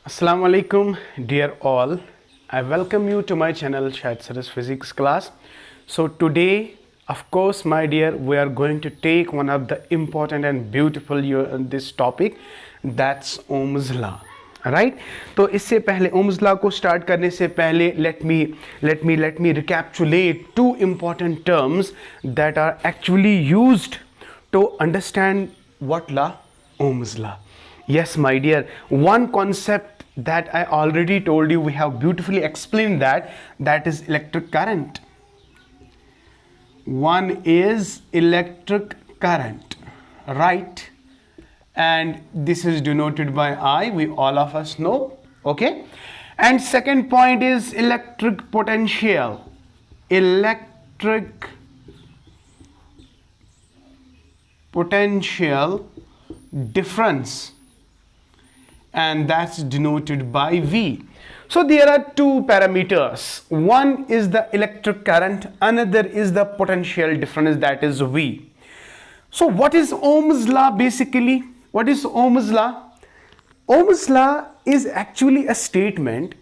Assalamu alaikum, dear all. I welcome you to my channel Shahid Sar's physics class. So today, of course, my dear, we are going to take one of the important and beautiful this topic, that's Ohm's law. Right? तो इससे पहले Ohm's law को start करने से पहले let me recapitulate two important terms that are actually used to understand what law? Ohm's law. Yes, my dear, one concept that I already told you, we have beautifully explained that is electric current. One is electric current, right? And this is denoted by I, we all of us know, okay? And second point is electric potential. Electric potential difference, and that's denoted by V. So there are two parameters. One is the electric current, another is the potential difference, that is V. So what is Ohm's law basically? What is Ohm's law? Ohm's law is actually a statement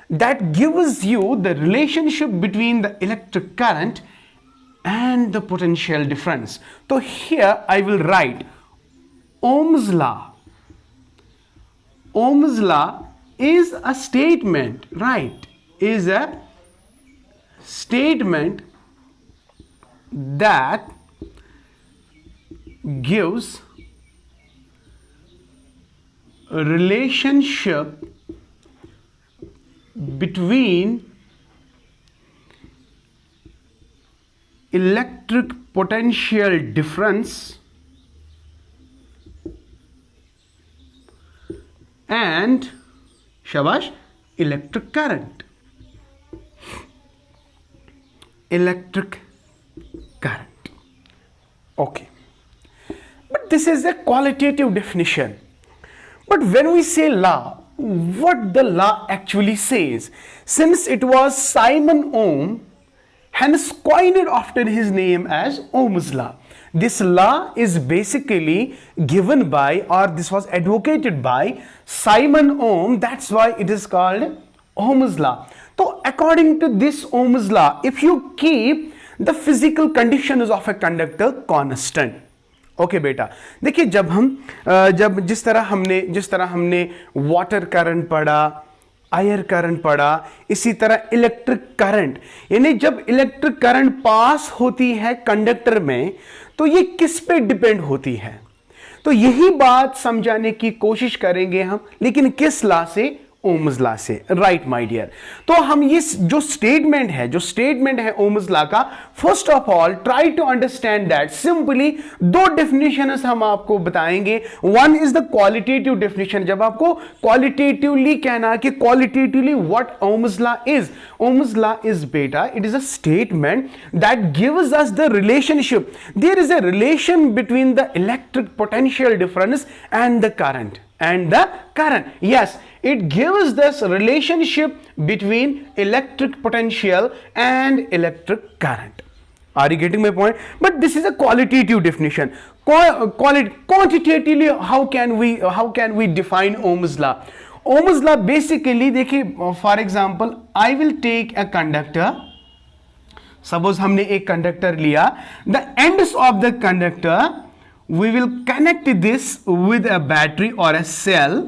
that gives you the relationship between the electric current and the potential difference. So here I will write Ohm's law. Ohm's law is a statement, right? Is a statement that gives a relationship between electric potential difference and shabash electric current. Electric current. Okay. But this is a qualitative definition. But when we say law, what the law actually says, since it was Simon Ohm, hence coined after his name as Ohm's law. This law is basically given by, or this was advocated by Simon Ohm, that's why it is called Ohm's law. So according to this Ohm's law, if you keep the physical conditions of a conductor constant, okay बेटा, देखिए जिस तरह हमने water current पढ़ा, air current पढ़ा, इसी तरह electric current, यानी जब इलेक्ट्रिक करंट पास होती है कंडक्टर में तो ये किस पे डिपेंड होती है, तो यही बात समझाने की कोशिश करेंगे हम, लेकिन किस लॉ से? ओम्स लॉ से, राइट माय डियर। तो हम ये जो स्टेटमेंट है ओम्स लॉ का, first of all try to understand that simply दो डेफिनेशंस हम आपको बताएंगे। One is the qualitative definition, जब आपको क्वालिटेटिवली कहना कि qualitatively what Ohm's law is, Ohm's law is बेटा, it is a statement that gives us the relationship, there is a relation between the electric potential difference and the current. Yes, it gives this relationship between electric potential and electric current. Are you getting my point? But this is a qualitative definition. Quantitatively, how can we define Ohm's law? Ohm's law basically, देखिए, for example, I will take a conductor. Suppose हमने एक conductor लिया, the ends of the conductor we will connect this with a battery or a cell.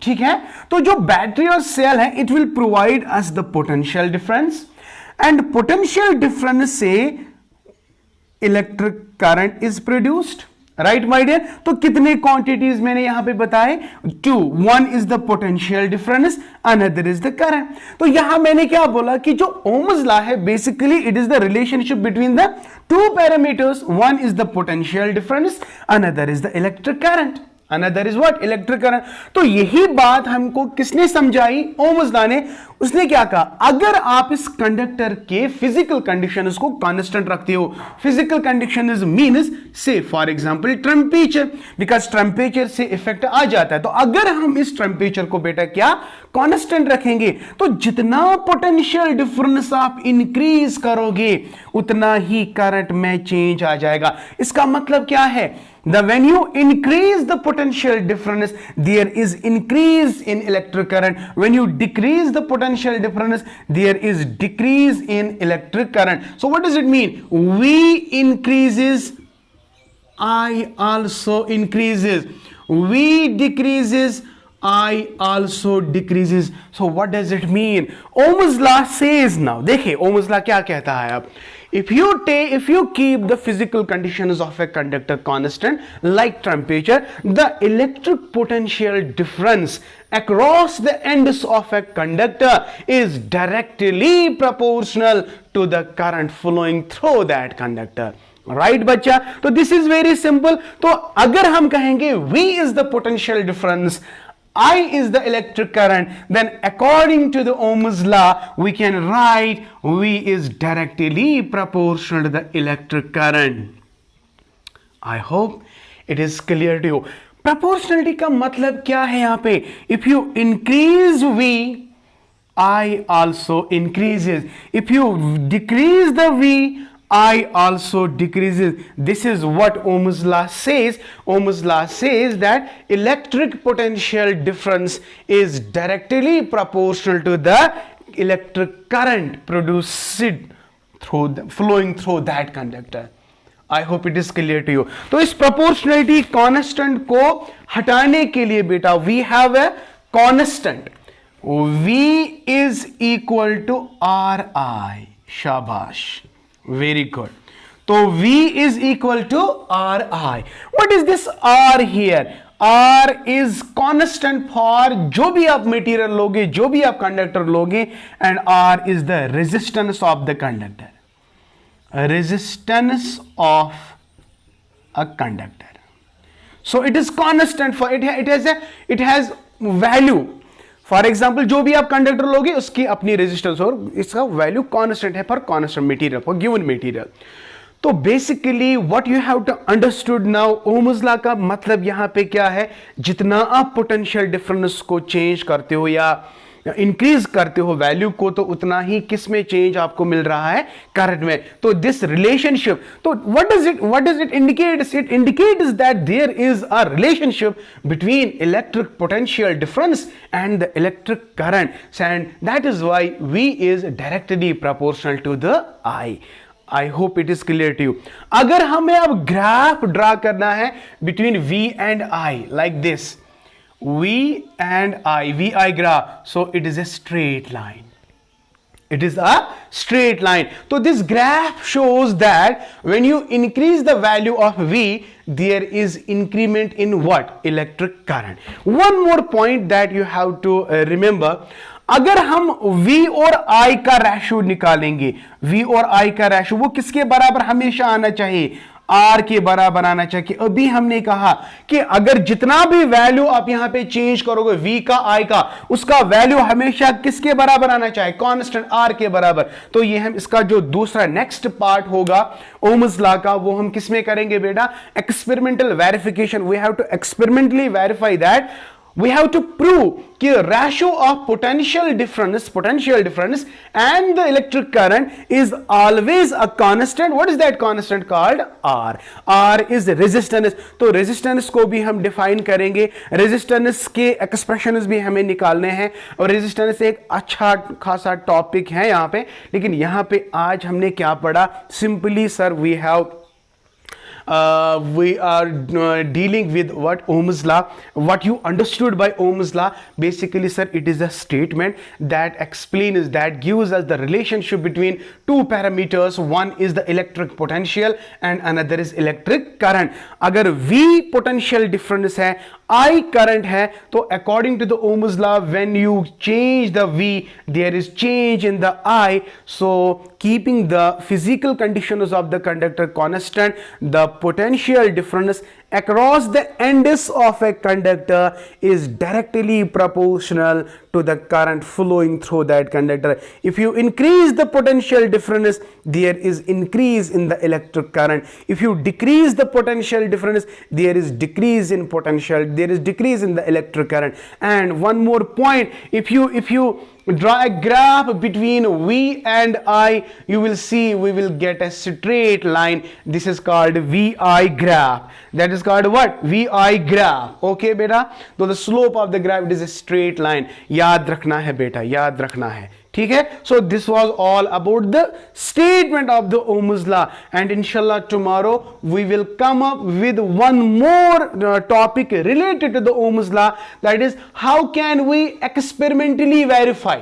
ठीक है, तो जो battery और cell है, it will provide us the potential difference, and potential difference से electric current is produced, right my dear. तो कितने quantities मैंने यहां पे बताए? Two, one is the potential difference, another is the current. तो यहां मैंने क्या बोला कि जो ओम्स लॉ है basically it is the relationship between the two parameters, one is the potential difference, another is the electric current. Another is what? Electric current. तो यही बात हमको किसने समझाई? ओम्स लॉ ने। उसने क्या कहा? अगर आप इस कंडक्टर के फिजिकल कंडीशन को कांस्टेंट रखते हो, फिजिकल कंडीशन इज मीन्स से for example temperature, because temperature से इफेक्ट आ जाता है, तो अगर हम इस टेम्परेचर को बेटा क्या कांस्टेंट रखेंगे, तो जितना पोटेंशियल डिफरेंस आप इंक्रीज करोगे उतना ही करंट में चेंज आ जाएगा। इसका मतलब क्या है when you increase the potential difference, there is increase in electric current. When you decrease the potential difference, there is decrease in electric current. So what does it mean? V increases, I also increases. V decreases, I also decreases. So what does it mean? Ohm's law says, now देखिए Ohm's law क्या कहता है अब, if you keep the physical conditions of a conductor constant like temperature, the electric potential difference across the ends of a conductor is directly proportional to the current flowing through that conductor. Right बच्चा, तो this is very simple. तो अगर हम कहेंगे V is the potential difference, I is the electric current, then according to the Ohm's law we can write V is directly proportional to the electric current. I hope it is clear to you. Proportionality का मतलब क्या है यहाँ पे? If you increase V, I also increases. If you decrease the V, I also decreases. This is what Ohm's law says. Ohm's law says that electric potential difference is directly proportional to the electric current produced flowing through that conductor. I hope it is clear to you. तो इस proportionality constant को हटाने के लिए बेटा we have a constant. V is equal to Ri. शाबाश. Very good. तो V is equal to Ri. What is this R here? R is constant for जो भी आप मटेरियल लोगे, जो भी आप कंडक्टर लोगे, and R is the resistance of the conductor. Resistance of a conductor. So it is constant for it has value. For example जो भी आप कंडक्टर लोगे उसकी अपनी रेजिस्टेंस और इसका वैल्यू कांस्टेंट है for constant material, for given material. तो basically what you have to understood now, Ohm's law का मतलब यहां पे क्या है, जितना आप पोटेंशियल डिफरेंस को चेंज करते हो या इंक्रीज करते हो वैल्यू को, तो उतना ही किस में चेंज आपको मिल रहा है, करंट में. तो दिस रिलेशनशिप, तो what does it indicates? It indicates that there is a relationship between electric potential difference and the electric current, and that is why V is directly proportional to the I. I hope it is clear to you. अगर हमें अब graph draw करना है between V and I like this, V and I, VI graph, so it is a straight line. It is a straight line. So this graph shows that when you increase the value of V, there is increment in what? Electric current. One more point that you have to remember. अगर हम V और I का ratio निकालेंगे, V और I का ratio वो किसके बराबर हमेशा आना चाहिए? R के बराबर आना चाहिए. अभी हमने कहा कि अगर जितना भी वैल्यू आप यहां पे चेंज करोगे V का I का, उसका वैल्यू हमेशा किसके बराबर आना चाहिए? कांस्टेंट R के बराबर. तो ये हम इसका जो दूसरा नेक्स्ट पार्ट होगा ओम्स लॉ का, वो हम किस में करेंगे बेटा? Experimental verification. We have to experimentally verify that. We have to prove कि ratio of potential difference and the electric current is always a constant. What is that constant called? R. R is resistance. तो resistance को भी हम define करेंगे. resistance के expressions भी हमें निकालने हैं, और resistance एक अच्छा खासा topic है यहाँ पे, लेकिन यहाँ पे आज हमने क्या पढ़ा? Simply sir, we are dealing with what? Ohm's law. What you understood by Ohm's law, basically sir, it is a statement that explains, that gives us the relationship between two parameters. One is the electric potential and another is electric current. अगर V potential difference है, I current है, तो according to the Ohm's law, when you change the V, there is change in the I. So keeping the physical conditions of the conductor constant, the potential difference across the ends of a conductor is directly proportional to the current flowing through that conductor. If you increase the potential difference, there is increase in the electric current. If you decrease the potential difference, there is decrease in potential, there is decrease in the electric current. And one more point, if you draw a graph between V and I, you will see we will get a straight line. This is called VI graph. That is called what? VI graph. Okay beta, so the slope of the graph, it is a straight line. याद रखना है बेटा, याद रखना है, ठीक है. So this was all about the statement of the Ohm's law, and inshallah tomorrow we will come up with one more topic related to the Ohm's law, that is how can we experimentally verify.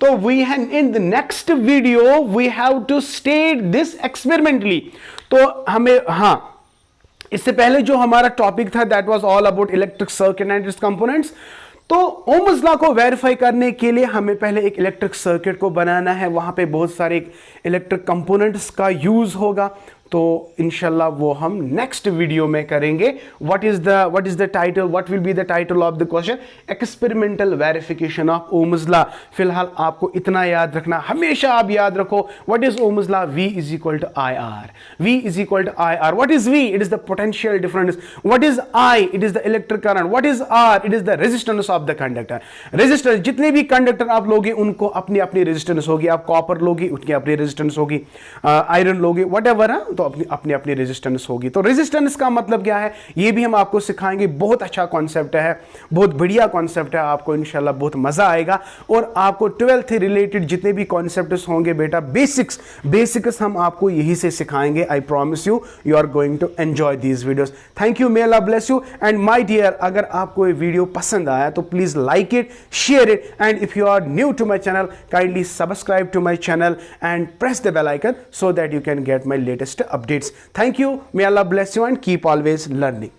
So we have in the next video we have to state this experimentally. तो हमें हाँ, इससे पहले जो हमारा topic था that was all about electric circuit and it's components. तो Ohm's law को वेरीफाई करने के लिए हमें पहले एक इलेक्ट्रिक सर्किट को बनाना है, वहां पे बहुत सारे इलेक्ट्रिक कंपोनेंट्स का यूज होगा. तो इंशाल्लाह वो हम नेक्स्ट वीडियो में करेंगे. What is the title, what will be the title of the question? Experimental verification of Ohm's law. फिलहाल आपको इतना याद रखना, हमेशा आप याद रखो what is Ohm's law. V is equal to I R. V is equal to I R. What is V? It is the potential difference. What is I? It is the electric current. What is R? It is the resistance of the conductor. Resistance, जितने भी conductor आप लोगे उनको अपनी अपनी resistance होगी. आप copper लोगे उनकी अपनी रेजिस्टेंस होगी, आयरन लोगे वट एवर, तो अपनी अपनी रेजिस्टेंस होगी. तो रेजिस्टेंस का मतलब क्या है ये भी हम आपको सिखाएंगे. बहुत अच्छा कॉन्सेप्ट है, बहुत बढ़िया कॉन्सेप्ट है, आपको इंशाल्लाह बहुत मजा आएगा. और आपको 12th रिलेटेड जितने भी कॉन्सेप्ट्स होंगे बेटा, बेसिक्स हम आपको यही से सिखाएंगे. I promise you, you are going to enjoy these videos. Thank you, may Allah bless you. And my dear, अगर आपको ये वीडियो पसंद आया तो please like it, share it, and if you are new to my channel, kindly subscribe to my channel and press the bell icon so that you can get my latest updates. Thank you. May Allah bless you and keep always learning.